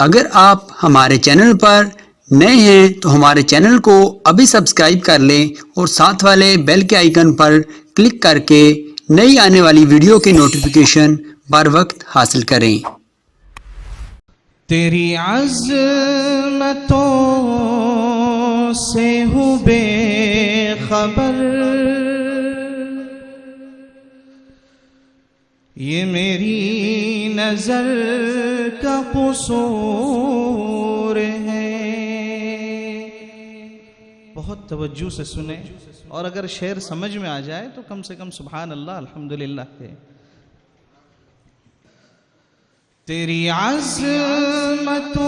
اگر آپ ہمارے چینل پر نئے ہیں تو ہمارے چینل کو ابھی سبسکرائب کر لیں اور ساتھ والے بیل کے آئیکن پر کلک کر کے نئی آنے والی ویڈیو کی نوٹیفیکیشن بر وقت حاصل کریں۔ تیری عظمتوں سے ہوں بے خبر، یہ میری نظر کا قصور ہے۔ بہت توجہ سے سنیں، اور اگر شعر سمجھ میں آ جائے تو کم سے کم سبحان اللہ الحمدللہ ہے۔ تیری عظمتوں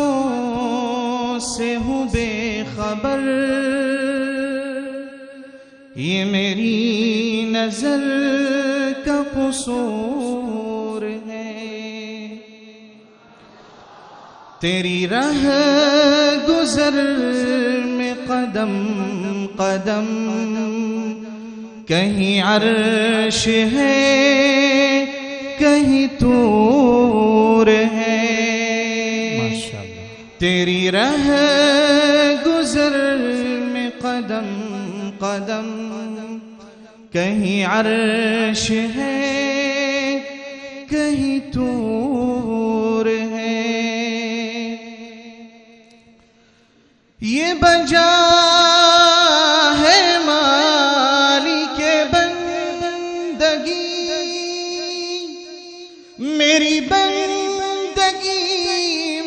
سے ہوں بے خبر، یہ میری نظر کا قصور ہے۔ تیری راہ گزر میں قدم قدم، کہیں عرش ہے کہیں طور ہے۔ تیری راہ گزر میں قدم قدم، کہیں عرش ہے کہیں طور ہے۔ یہ بجا ہے مالک بندگی، میری بندگی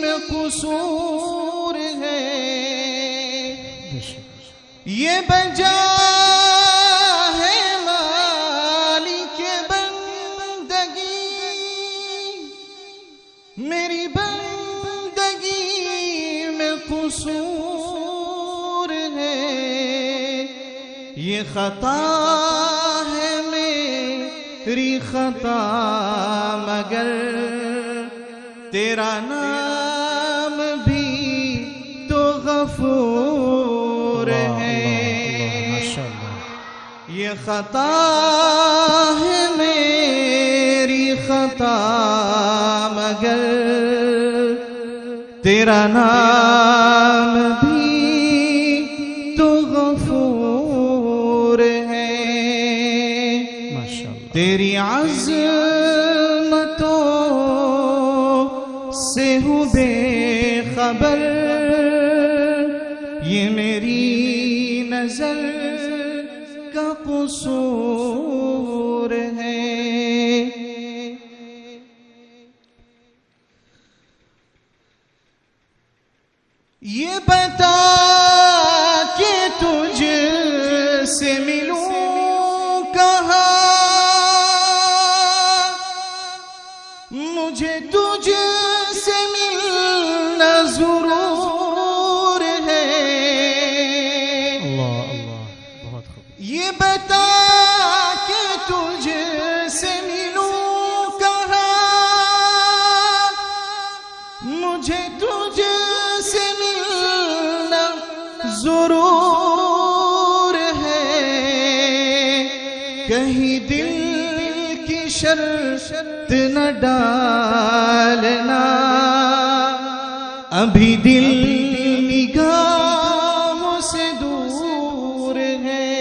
میں قصور ہے۔ یہ بجا ہے مالک بندگی، میری بندگی میں قصور ہے۔ یہ خطا ہے میری خطا، مگر تیرا نام بھی تو غفور ہے۔ یہ خطا ہے میری خطا، مگر تیرا نام بھی تو غفور ہے۔ تیری عظمتوں سے ہوں بے خبر، یہ میری نظر کا قصور ہے۔ یہ بتا کہ تجھ سے ملوں کہاں، مجھے تجھ سے ملنا ضرور ہے۔ یہ بتا کہ تجھ سے ملوں کہاں، مجھے تجھ سے ملنا ضرور ہے۔ کہیں دل کی شرط نہ ڈالنا، ابھی دل نگاہوں سے دور ہے۔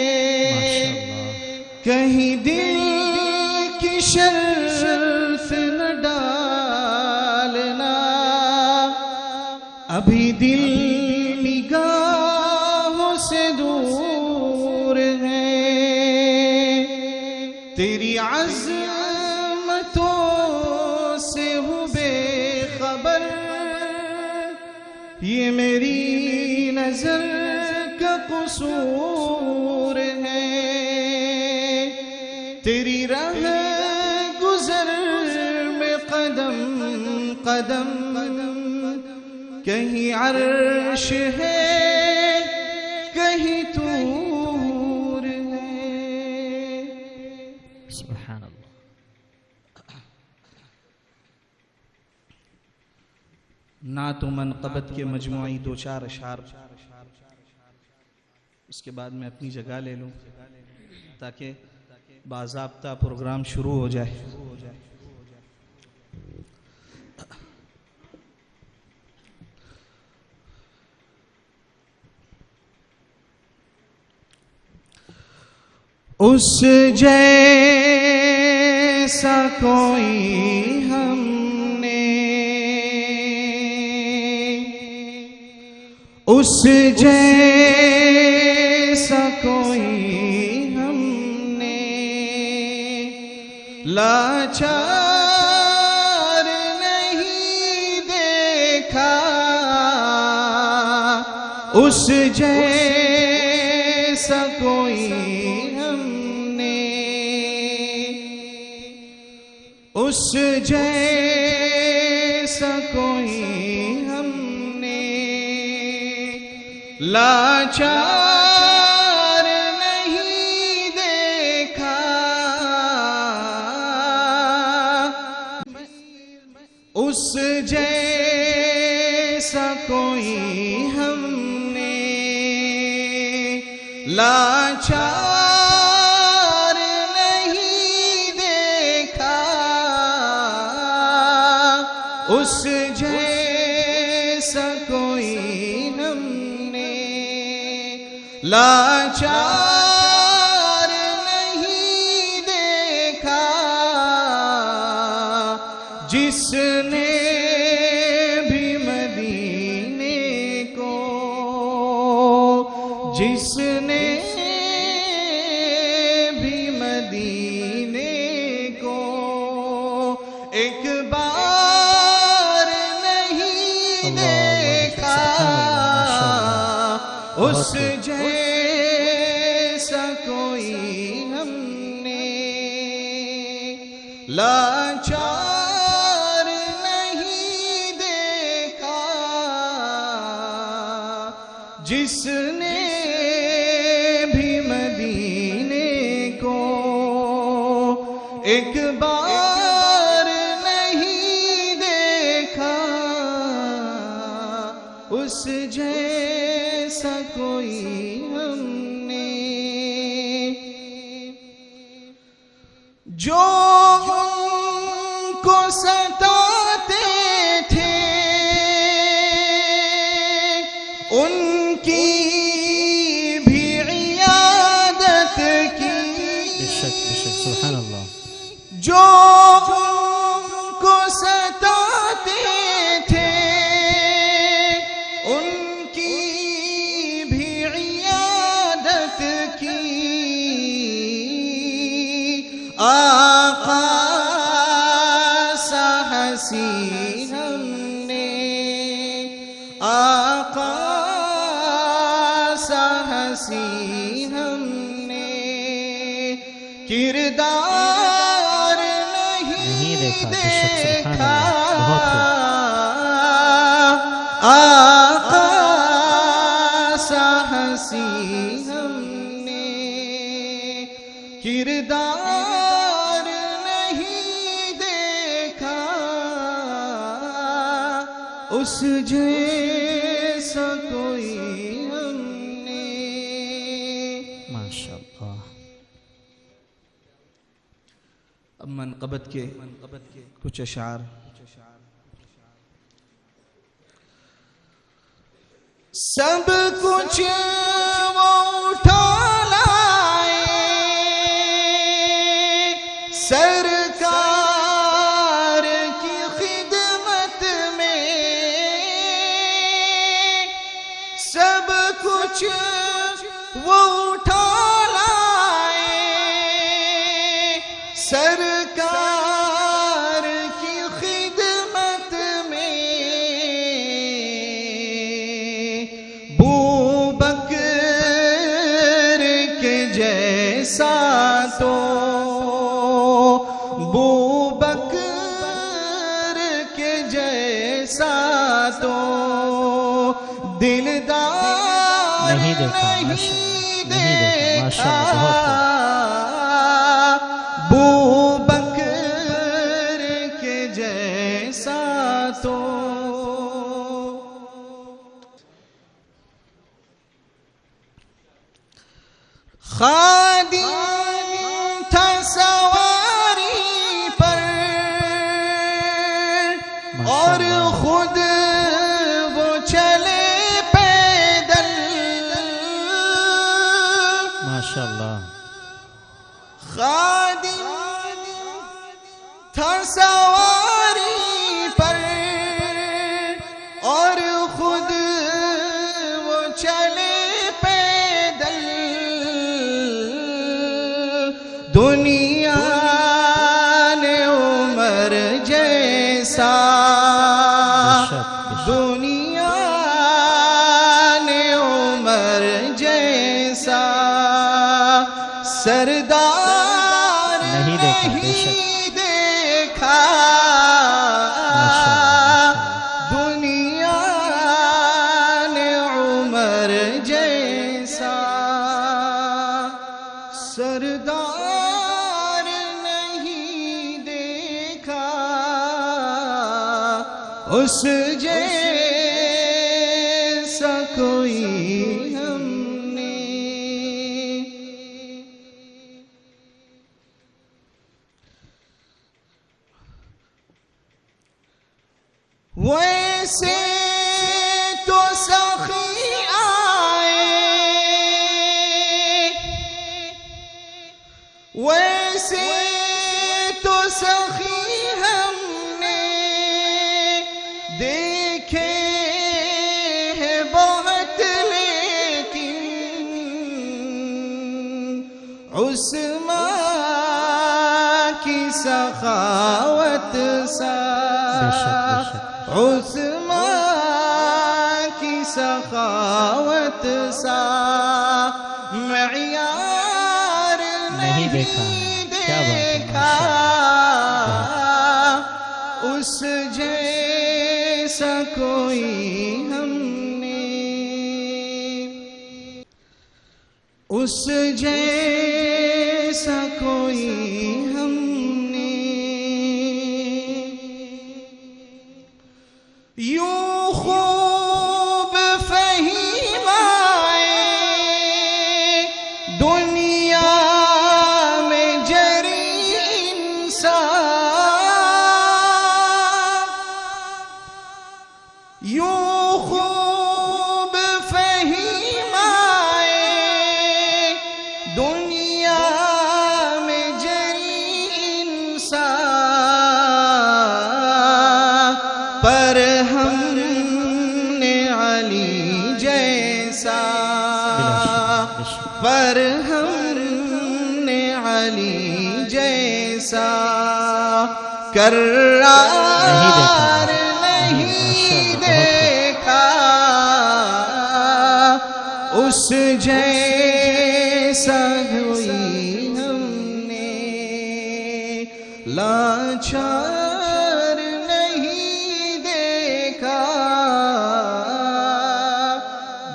کہیں دل کی شرط نہ ڈالنا، ابھی دل نگاہوں سے دور ہے۔ تیری عظمتوں سے ہوں بے خبر، یہ میری نظر کا قصور ہے۔ تیری راہ گزر میں قدم قدم، کہیں عرش ہے کہیں طور ہے۔ سبحان اللہ۔ نعت و منقبت کے مجموعی دو چار اشعار، اس کے بعد میں اپنی جگہ لے لوں تاکہ باضابطہ پروگرام شروع ہو جائے۔ اس جیسا کوئی ہم نے، اس جیسا کوئی ہم نے لاچار نہیں دیکھا، اس جیسا کوئی ہم نے، اس جیسا کوئی ہم نے لاچار نہیں دیکھا، اس جیسا کوئی ہم نے لاچار نہیں دیکھا، اس جیسا کوئی ہم نے لاچار نہیں دیکھا، جس نے بھی مدینے کو، جس نے بھی مدینے کو ایک بار نہیں دیکھا، اس جیسا کوئی ہم نے لاچار نہیں دیکھا، جس نے بھی مدینے کو ایک بار نہیں دیکھا، اس جیسا کوئی ہم نے، جو ان کو ستاتے تھے ان کی بھی عیادت کی، بے شک سبحان اللہ، جو ان کو ستاتے تھے ان کی بھی عیادت کی، آقا سا حسین ہم نے، آقا سا حسین ہم نے کردار نہیں دیکھا، آقا سا حسین ہم نے کردار نہیں دیکھا، اس جیسا کوئی ہم نے، ماشاءاللہ۔ اب منقبت کے کچھ اشعار۔ سب کچھ وہ اٹھا لائے سرکار کی خدمت میں، سب کچھ وہ اٹھا لائے سرکار کی خدمت میں، بوبکر کے جیسا تو، بوبکر کے جیسا تو دلدار نہیں دیکھا، نہیں دیکھا، ماشاءاللہ، بہت بوبکر کے جیسا تو، خادم تھا سواری پر اور خود وہ چلے پیدل، ماشاءاللہ، سواری پر اور خود وہ چلے پیدل دنیا نے عمر جیسا دنیا نے عمر جیسا سردار نہیں دیکھا، بے شک۔ نہیں دیکھا دنیا نے عمر جیسا سردار نہیں دیکھا اس جیسا کوئی ہم نے ویسے تو سخی آئے ویسے تو سخی ہم نے دیکھے ہیں بہت لیکن عثمان کی سخاوت سا عثمان کی سخاوت سا معیار نہیں دیکھا، کیا بات ہے، دیکھا اس جیسا کوئی ہم نے اس جیسا کوئی ہم نے یوں خوب فہیم آئے دنیا میں جری انسان یوں خوب فہیم آئے دنیا میں جری انسان پر ہم نے علی جیسا پر ہم نے علی جیسا کرار نہیں دیکھا اس جیسا کوئی ہم نے لاچار نہیں دیکھا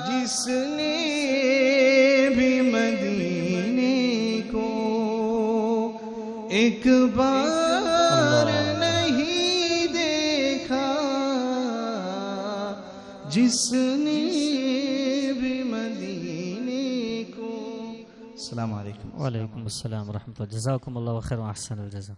جس نے بھی مدینے کو ایک بار نہیں دیکھا جس نے بھی مدینے کو السلام علیکم وعلیکم السلام ورحمۃ اللہ، جزاکم اللہ خیر و احسن الجزاء۔